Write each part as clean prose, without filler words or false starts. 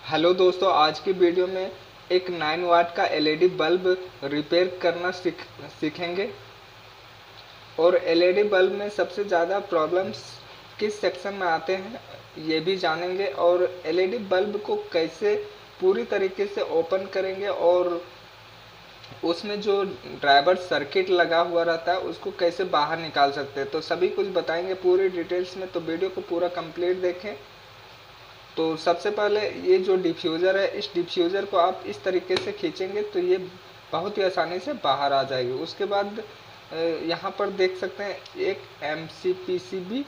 Hello दोस्तों, आज की वीडियो में एक 9 वाट का एलईडी बल्ब रिपेयर करना सीखेंगे। और एलईडी बल्ब में सबसे ज़्यादा प्रॉब्लम्स किस सेक्शन में आते हैं ये भी जानेंगे। और एलईडी बल्ब को कैसे पूरी तरीके से ओपन करेंगे और उसमें जो ड्राइवर सर्किट लगा हुआ रहता है उसको कैसे बाहर निकाल सकते हैं, तो सभी कुछ बताएंगे पूरी डिटेल्स में। तो वीडियो को पूरा कंप्लीट देखें। तो सबसे पहले ये जो डिफ्यूज़र है, इस डिफ्यूज़र को आप इस तरीके से खींचेंगे तो ये बहुत ही आसानी से बाहर आ जाएगी। उसके बाद यहाँ पर देख सकते हैं एक MCPCB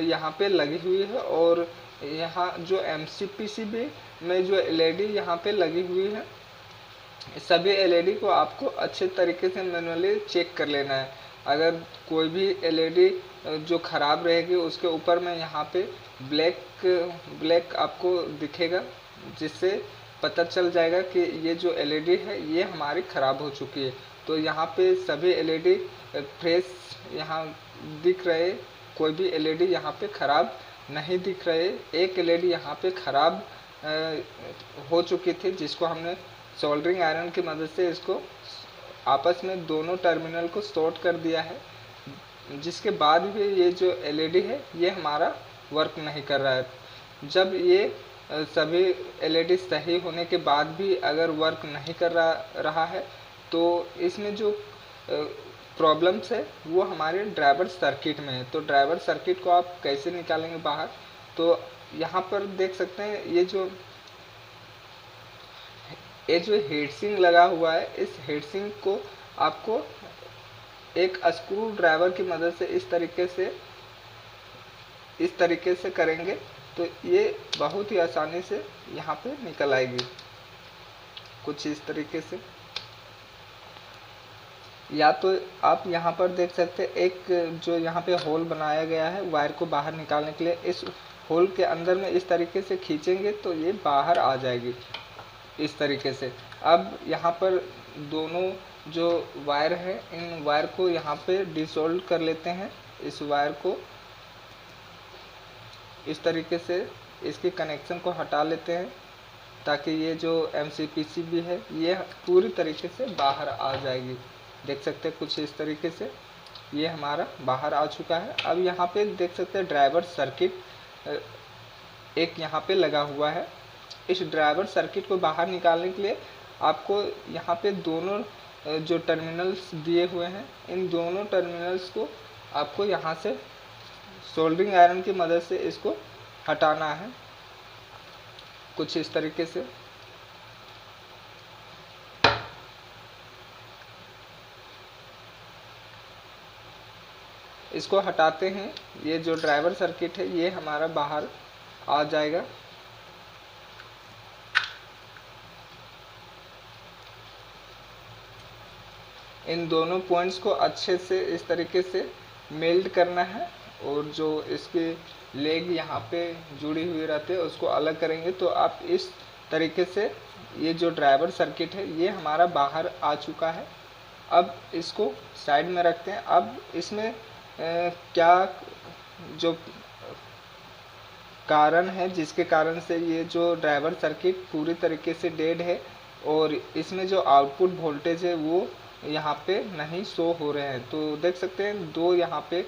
यहाँ पे लगी हुई है। और यहाँ जो MCPCB में जो LED यहाँ पे लगी हुई है, सभी एलईडी को आपको अच्छे तरीके से मैनुअली चेक कर लेना है। अगर कोई भी एलईडी जो ख़राब रहेगी उसके ऊपर में यहाँ पे ब्लैक ब्लैक आपको दिखेगा, जिससे पता चल जाएगा कि ये जो एलईडी है ये हमारी ख़राब हो चुकी है। तो यहाँ पे सभी एलईडी फ्रेश यहाँ दिख रहे, कोई भी एलईडी यहाँ पे ख़राब नहीं दिख रहे। एक एलईडी यहाँ पे ख़राब हो चुकी थी, जिसको हमने सोल्डरिंग आयरन की मदद से इसको आपस में दोनों टर्मिनल को शॉर्ट कर दिया है, जिसके बाद भी ये जो एलईडी है ये हमारा वर्क नहीं कर रहा है। जब ये सभी एलईडी सही होने के बाद भी अगर वर्क नहीं कर रहा है तो इसमें जो प्रॉब्लम्स है वो हमारे ड्राइवर सर्किट में है। तो ड्राइवर सर्किट को आप कैसे निकालेंगे बाहर, तो यहाँ पर देख सकते हैं ये जो हीट सिंक लगा हुआ है, इस हीट सिंक को आपको एक स्क्रू ड्राइवर की मदद से इस तरीके से करेंगे तो ये बहुत ही आसानी से यहाँ पे निकल आएगी, कुछ इस तरीके से। या तो आप यहाँ पर देख सकते हैं एक जो यहाँ पे होल बनाया गया है वायर को बाहर निकालने के लिए, इस होल के अंदर में इस तरीके से खींचेंगे तो ये बाहर आ जाएगी इस तरीके से। अब यहाँ पर दोनों जो वायर है, इन वायर को यहाँ पे डिसोल्व कर लेते हैं। इस वायर को इस तरीके से इसके कनेक्शन को हटा लेते हैं, ताकि ये जो MCPCB है ये पूरी तरीके से बाहर आ जाएगी। देख सकते हैं कुछ इस तरीके से ये हमारा बाहर आ चुका है। अब यहाँ पे देख सकते हैं ड्राइवर सर्किट एक यहाँ पे लगा हुआ है। इस ड्राइवर सर्किट को बाहर निकालने के लिए आपको यहाँ पे दोनों जो टर्मिनल्स दिए हुए हैं, इन दोनों टर्मिनल्स को आपको यहाँ से सोल्डरिंग आयरन की मदद से इसको हटाना है, कुछ इस तरीके से। इसको हटाते हैं, ये जो ड्राइवर सर्किट है ये हमारा बाहर आ जाएगा। इन दोनों पॉइंट्स को अच्छे से इस तरीके से मेल्ट करना है, और जो इसके लेग यहाँ पे जुड़ी हुई रहती है उसको अलग करेंगे। तो आप इस तरीके से ये जो ड्राइवर सर्किट है ये हमारा बाहर आ चुका है। अब इसको साइड में रखते हैं। अब इसमें क्या जो कारण है जिसके कारण से ये जो ड्राइवर सर्किट पूरी तरीके से डेड है, और इसमें जो आउटपुट वोल्टेज है वो यहाँ पे नहीं शो हो रहे हैं। तो देख सकते हैं दो यहाँ पे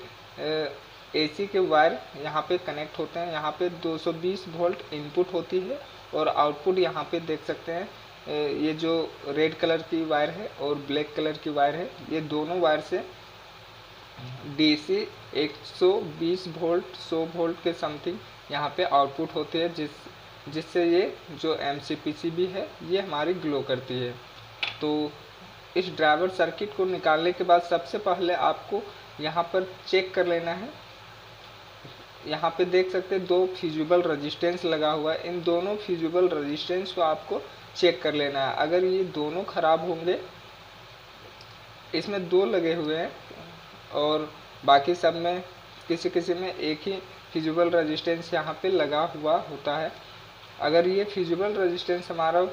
AC के वायर यहाँ पे कनेक्ट होते हैं। यहाँ पे 220 वोल्ट इनपुट होती है और आउटपुट यहाँ पे देख सकते हैं ये जो रेड कलर की वायर है और ब्लैक कलर की वायर है, ये दोनों वायर से DC 120 वोल्ट 100 वोल्ट के समथिंग यहाँ पे आउटपुट होती है, जिससे ये जो MCPCB है ये हमारी ग्लो करती है। तो इस ड्राइवर सर्किट को निकालने के बाद सबसे पहले आपको यहाँ पर चेक कर लेना है। यहाँ पे देख सकते हैं दो फ्यूजिबल रेजिस्टेंस लगा हुआ है, इन दोनों फ्यूजिबल रेजिस्टेंस को आपको चेक कर लेना है। अगर ये दोनों खराब होंगे, इसमें दो लगे हुए हैं और बाकी सब में किसी में एक ही फ्यूजिबल रेजिस्टेंस यहाँ पे लगा हुआ होता है। अगर ये फ्यूजिबल रेजिस्टेंस हमारा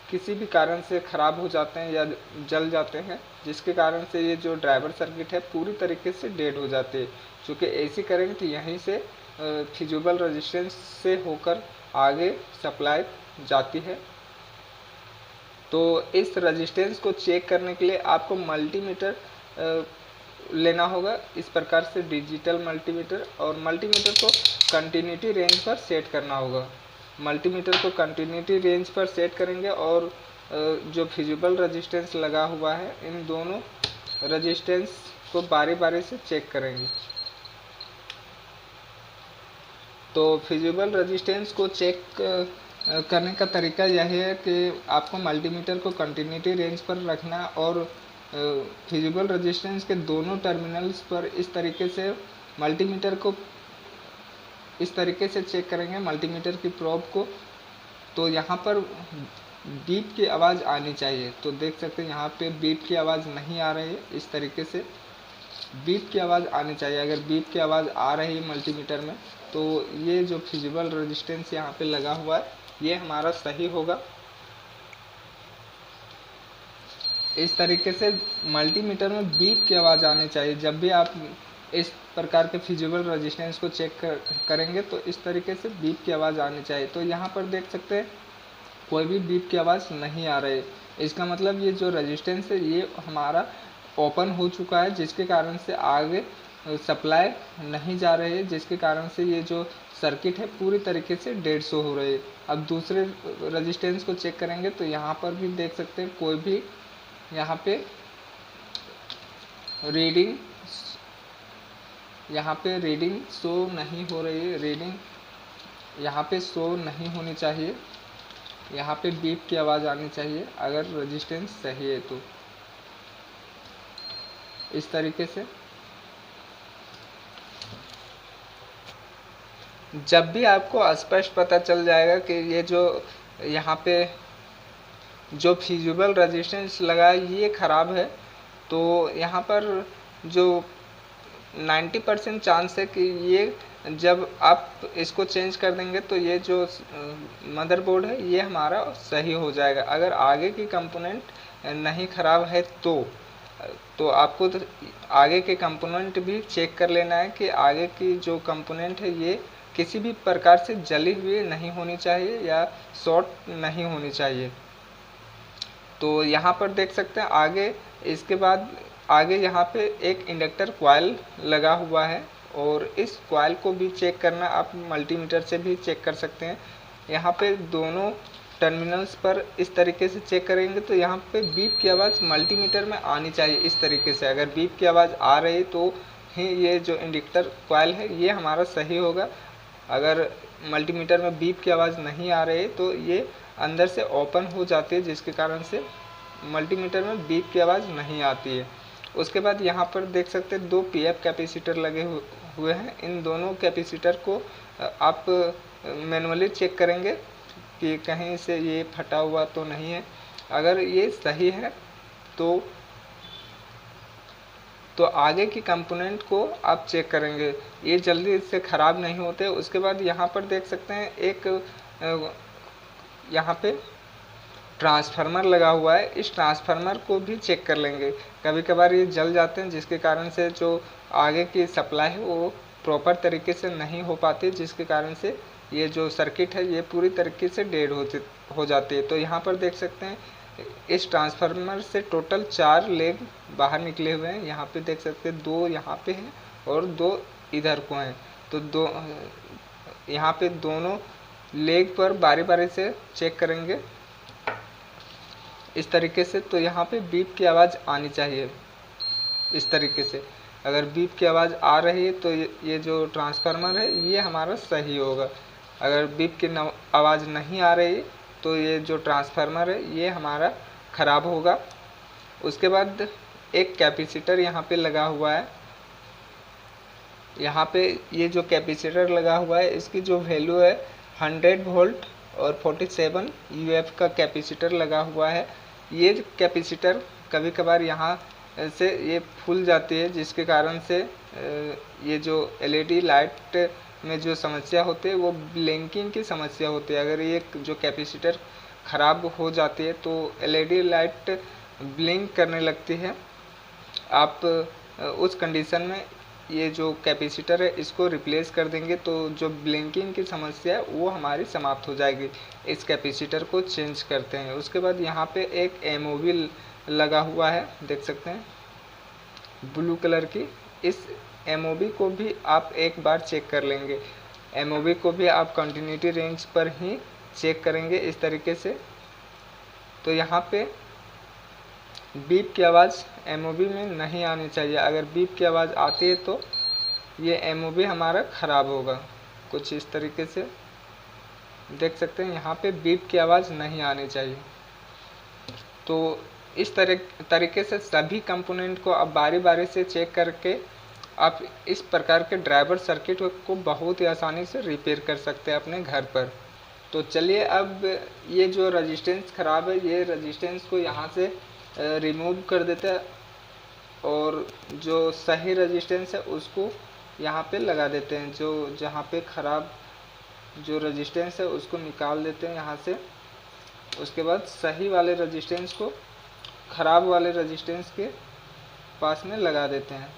किसी भी कारण से ख़राब हो जाते हैं या जल जाते हैं, जिसके कारण से ये जो ड्राइवर सर्किट है पूरी तरीके से डेड हो जाती है, क्योंकि AC करंट यहीं से फ्यूजिबल रेजिस्टेंस से होकर आगे सप्लाई जाती है। तो इस रेजिस्टेंस को चेक करने के लिए आपको मल्टीमीटर लेना होगा, इस प्रकार से डिजिटल मल्टीमीटर, और मल्टीमीटर को कंटिन्यूटी रेंज पर सेट करना होगा। मल्टीमीटर को कंटिन्यूटी रेंज पर सेट करेंगे और जो फिजिबल रेजिस्टेंस लगा हुआ है इन दोनों रेजिस्टेंस को बारी बारी से चेक करेंगे। तो फिजिबल रेजिस्टेंस को चेक करने का तरीका यह है कि आपको मल्टीमीटर को कंटिन्यूटी रेंज पर रखना और फिजिबल रेजिस्टेंस के दोनों टर्मिनल्स पर इस तरीके से मल्टीमीटर को इस तरीके से चेक करेंगे मल्टीमीटर की प्रोब को। तो यहाँ पर बीप की आवाज़ आनी चाहिए। तो देख सकते हैं यहाँ पे बीप की आवाज़ नहीं आ रही है। इस तरीके से बीप की आवाज़ आनी चाहिए। अगर बीप की आवाज़ आ रही है मल्टीमीटर में तो ये जो फिजिबल रेजिस्टेंस यहाँ पे लगा हुआ है ये हमारा सही होगा। इस तरीके से मल्टीमीटर में बीप की आवाज़ आनी चाहिए। जब भी आप इस प्रकार के फिजिबल रेजिस्टेंस को चेक करेंगे तो इस तरीके से बीप की आवाज़ आनी चाहिए। तो यहाँ पर देख सकते हैं कोई भी बीप की आवाज़ नहीं आ रही है। इसका मतलब ये जो रेजिस्टेंस है ये हमारा ओपन हो चुका है, जिसके कारण से आगे सप्लाई नहीं जा रही है, जिसके कारण से ये जो सर्किट है पूरी तरीके से 150 हो रही है। अब दूसरे रेजिस्टेंस को चेक करेंगे तो यहाँ पर भी देख सकते हैं कोई भी यहाँ पे रीडिंग शो नहीं हो रही है। रीडिंग यहाँ पे शो नहीं होनी चाहिए। यहाँ पे बीप की आवाज़ आनी चाहिए अगर रेजिस्टेंस सही है तो। इस तरीके से जब भी आपको स्पष्ट पता चल जाएगा कि ये जो यहाँ पे जो फिजिबल रेजिस्टेंस लगा है ये ख़राब है, तो यहाँ पर जो 90% चांस है कि ये जब आप इसको चेंज कर देंगे तो ये जो मदरबोर्ड है ये हमारा सही हो जाएगा। अगर आगे की कंपोनेंट नहीं ख़राब है तो आपको तो आगे के कंपोनेंट भी चेक कर लेना है कि आगे की जो कंपोनेंट है ये किसी भी प्रकार से जली हुई नहीं होनी चाहिए या शॉर्ट नहीं होनी चाहिए। तो यहाँ पर देख सकते हैं आगे, इसके बाद आगे यहाँ पे एक इंडक्टर कॉइल लगा हुआ है और इस कॉइल को भी चेक करना आप मल्टीमीटर से भी चेक कर सकते हैं। यहाँ पे दोनों टर्मिनल्स पर इस तरीके से चेक करेंगे तो यहाँ पे बीप की आवाज़ मल्टीमीटर में आनी चाहिए। इस तरीके से अगर बीप की आवाज़ आ रही तो ही ये जो इंडक्टर कॉइल है ये हमारा सही होगा। अगर मल्टीमीटर में बीप की आवाज़ नहीं आ रही तो ये अंदर से ओपन हो जाती है, जिसके कारण से मल्टीमीटर में बीप की आवाज़ नहीं आती है। उसके बाद यहाँ पर देख सकते हैं 2 पीएफ कैपेसिटर लगे हुए हैं। इन दोनों कैपेसिटर को आप मैनुअली चेक करेंगे कि कहीं से ये फटा हुआ तो नहीं है। अगर ये सही है तो आगे की कंपोनेंट को आप चेक करेंगे, ये जल्दी इससे ख़राब नहीं होते। उसके बाद यहाँ पर देख सकते हैं एक यहाँ पे ट्रांसफार्मर लगा हुआ है। इस ट्रांसफार्मर को भी चेक कर लेंगे। कभी कभार ये जल जाते हैं, जिसके कारण से जो आगे की सप्लाई है वो प्रॉपर तरीके से नहीं हो पाती, जिसके कारण से ये जो सर्किट है ये पूरी तरीके से डेड हो जाती है। तो यहाँ पर देख सकते हैं इस ट्रांसफार्मर से टोटल 4 लेग बाहर निकले हुए हैं। यहाँ पे देख सकते हैं 2 यहाँ पे हैं और 2 इधर को हैं। तो यहाँ पे दोनों लेग पर बारी बारी से चेक करेंगे इस तरीके से। तो यहाँ पे बीप की आवाज़ आनी चाहिए इस तरीके से। अगर बीप की आवाज़ आ रही है तो ये जो ट्रांसफार्मर है ये हमारा सही होगा। अगर बीप की आवाज़ नहीं आ रही तो ये जो ट्रांसफार्मर है ये हमारा ख़राब होगा। उसके बाद एक कैपेसिटर यहाँ पे लगा हुआ है। यहाँ पे ये जो कैपेसिटर लगा हुआ है इसकी जो वैल्यू है 100 वोल्ट और 47 यूएफ का कैपेसिटर लगा हुआ है। ये कैपेसिटर कभी कभार यहाँ से ये फूल जाती है, जिसके कारण से ये जो एलईडी लाइट में जो समस्या होती है वो ब्लिंकिंग की समस्या होती है। अगर ये जो कैपेसिटर ख़राब हो जाती है तो एलईडी लाइट ब्लिंक करने लगती है। आप उस कंडीशन में ये जो कैपेसिटर है इसको रिप्लेस कर देंगे तो जो ब्लिंकिंग की समस्या है वो हमारी समाप्त हो जाएगी। इस कैपेसिटर को चेंज करते हैं। उसके बाद यहाँ पे एक एमओवी लगा हुआ है, देख सकते हैं ब्लू कलर की। इस एमओवी को भी आप एक बार चेक कर लेंगे। एमओवी को भी आप कंटिन्यूटी रेंज पर ही चेक करेंगे इस तरीके से। तो यहाँ पे बीप की आवाज़ एमओवी में नहीं आनी चाहिए। अगर बीप की आवाज़ आती है तो ये एमओवी हमारा ख़राब होगा। कुछ इस तरीके से देख सकते हैं, यहाँ पे बीप की आवाज़ नहीं आनी चाहिए। तो इस तरीके से सभी कंपोनेंट को आप बारी बारी से चेक करके आप इस प्रकार के ड्राइवर सर्किट को बहुत ही आसानी से रिपेयर कर सकते हैं अपने घर पर। तो चलिए अब ये जो रेजिस्टेंस ख़राब है, ये रेजिस्टेंस को यहाँ से रिमूव कर देते हैं और जो सही रेजिस्टेंस है उसको यहाँ पे लगा देते हैं। जो जहाँ पे ख़राब जो रेजिस्टेंस है उसको निकाल देते हैं यहाँ से। उसके बाद सही वाले रेजिस्टेंस को ख़राब वाले रेजिस्टेंस के पास में लगा देते हैं।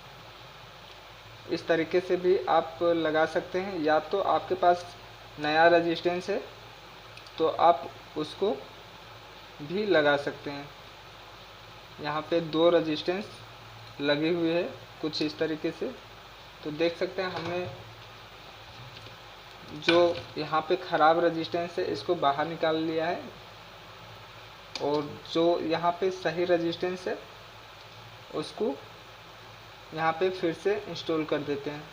इस तरीके से भी आप लगा सकते हैं, या तो आपके पास नया रेजिस्टेंस है तो आप उसको भी लगा सकते हैं। यहाँ पे 2 रेजिस्टेंस लगे हुए हैं कुछ इस तरीके से। तो देख सकते हैं हमने जो यहाँ पे ख़राब रेजिस्टेंस है इसको बाहर निकाल लिया है और जो यहाँ पे सही रेजिस्टेंस है उसको यहाँ पे फिर से इंस्टॉल कर देते हैं।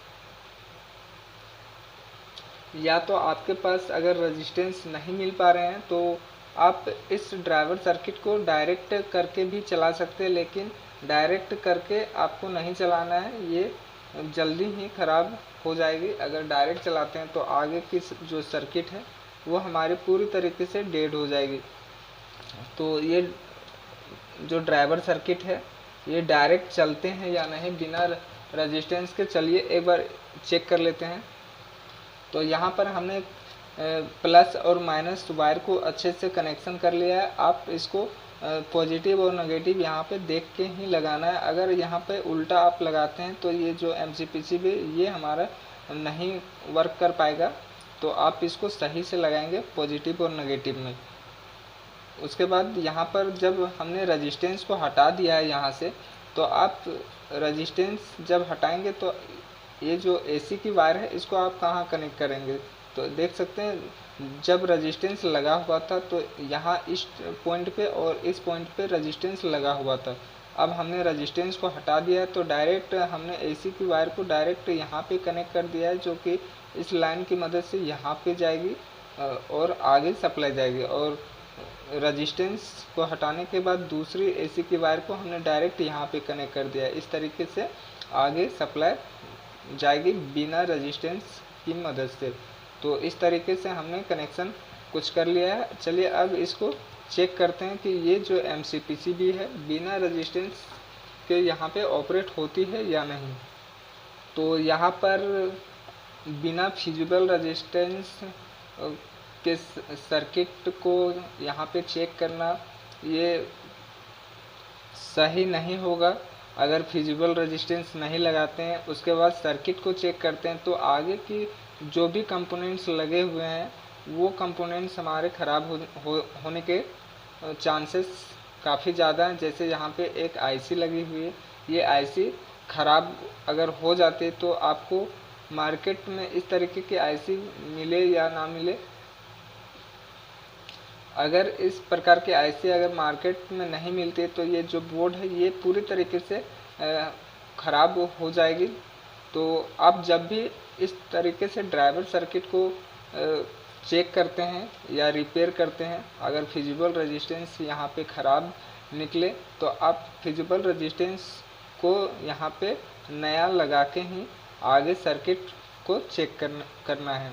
या तो आपके पास अगर रेजिस्टेंस नहीं मिल पा रहे हैं तो आप इस ड्राइवर सर्किट को डायरेक्ट करके भी चला सकते हैं, लेकिन डायरेक्ट करके आपको नहीं चलाना है, ये जल्दी ही ख़राब हो जाएगी। अगर डायरेक्ट चलाते हैं तो आगे की जो सर्किट है वो हमारी पूरी तरीके से डेड हो जाएगी। तो ये जो ड्राइवर सर्किट है ये डायरेक्ट चलते हैं या नहीं बिना रेजिस्टेंस के, चलिए एक बार चेक कर लेते हैं। तो यहाँ पर हमने प्लस और माइनस वायर को अच्छे से कनेक्शन कर लिया है। आप इसको पॉजिटिव और नेगेटिव यहाँ पे देख के ही लगाना है। अगर यहाँ पे उल्टा आप लगाते हैं तो ये जो MCPCB ये हमारा नहीं वर्क कर पाएगा। तो आप इसको सही से लगाएंगे पॉजिटिव और नेगेटिव में। उसके बाद यहाँ पर जब हमने रेजिस्टेंस को हटा दिया है यहाँ से, तो आप रेजिस्टेंस जब हटाएंगे तो ये जो AC की वायर है इसको आप कहाँ कनेक्ट करेंगे। तो देख सकते हैं जब रेजिस्टेंस लगा हुआ था तो यहाँ इस पॉइंट पे और इस पॉइंट पे रेजिस्टेंस लगा हुआ था। अब हमने रेजिस्टेंस को हटा दिया है तो डायरेक्ट हमने AC की वायर को डायरेक्ट यहाँ पे कनेक्ट कर दिया है, जो कि इस लाइन की मदद से यहाँ पे जाएगी और आगे सप्लाई जाएगी। और रेजिस्टेंस को हटाने के बाद दूसरी AC की वायर को हमने डायरेक्ट यहाँ पे कनेक्ट कर दिया है। इस तरीके से आगे सप्लाई जाएगी बिना रेजिस्टेंस की मदद से। तो इस तरीके से हमने कनेक्शन कुछ कर लिया है। चलिए अब इसको चेक करते हैं कि ये जो MCPCB है बिना रेजिस्टेंस के यहाँ पे ऑपरेट होती है या नहीं। तो यहाँ पर बिना फिजिबल रेजिस्टेंस के सर्किट को यहाँ पे चेक करना ये सही नहीं होगा। अगर फिजिबल रेजिस्टेंस नहीं लगाते हैं उसके बाद सर्किट को चेक करते हैं तो आगे की जो भी कंपोनेंट्स लगे हुए हैं वो कंपोनेंट्स हमारे ख़राब होने के चांसेस काफ़ी ज़्यादा हैं। जैसे यहाँ पे एक IC लगी हुई है, ये IC ख़राब अगर हो जाती है तो आपको मार्केट में इस तरीके की IC मिले या ना मिले, अगर इस प्रकार के IC अगर मार्केट में नहीं मिलती तो ये जो बोर्ड है ये पूरी तरीके से ख़राब हो जाएगी। तो आप जब भी इस तरीके से ड्राइवर सर्किट को चेक करते हैं या रिपेयर करते हैं, अगर फिजिबल रेजिस्टेंस यहाँ पे ख़राब निकले तो आप फिजिबल रेजिस्टेंस को यहाँ पे नया लगा के ही आगे सर्किट को चेक करना है।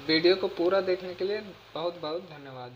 वीडियो को पूरा देखने के लिए बहुत बहुत धन्यवाद।